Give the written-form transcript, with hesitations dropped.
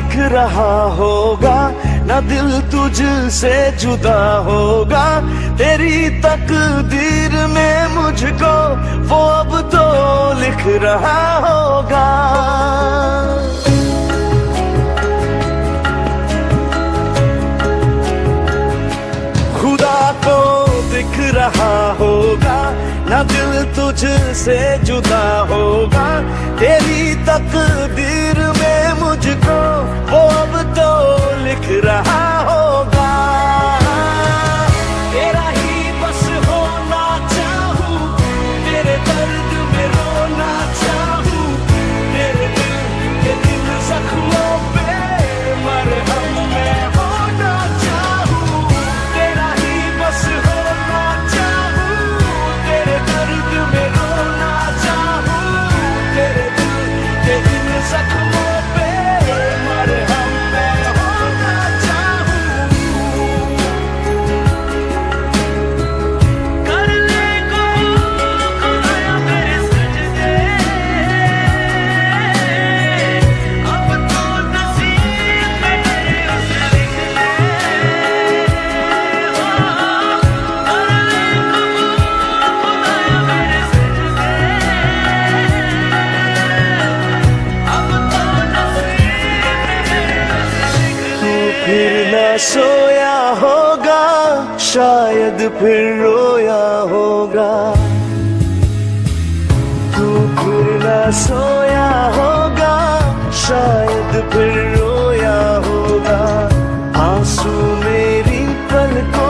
लिख रहा होगा, ना दिल तुझसे जुदा होगा। तेरी तकदीर में मुझको वो अब तो लिख रहा होगा। खुदा को दिख रहा होगा, ना दिल तुझसे जुदा होगा। तेरी तकदीर में मुझको वो अब तो लिख रहा होगा। तेरा ही बस होना चाहूं, तेरे दर्द में रोना चाहूं, तेरे दिल के दिल जख्मों पे मरहम मैं होना चाहूं। तेरा ही बस होना चाहूं, तेरे दर्द में रोना चाहूं, तेरे दिल के दिल जख्मों पे मरहम मैं होना चाहूं। कर ले खुदाया मेरे सजदे, अब तो नसीब में मेरे उसे लिख ले। कर ले खुदाया मेरे सजदे, अब तो नसीब में मेरे उसे लिख ले। तू फिर न सोया होगा, शायद फिर रोया होगा। तू फिर न सोया होगा, शायद फिर रोया होगा। आंसू मेरी पलकों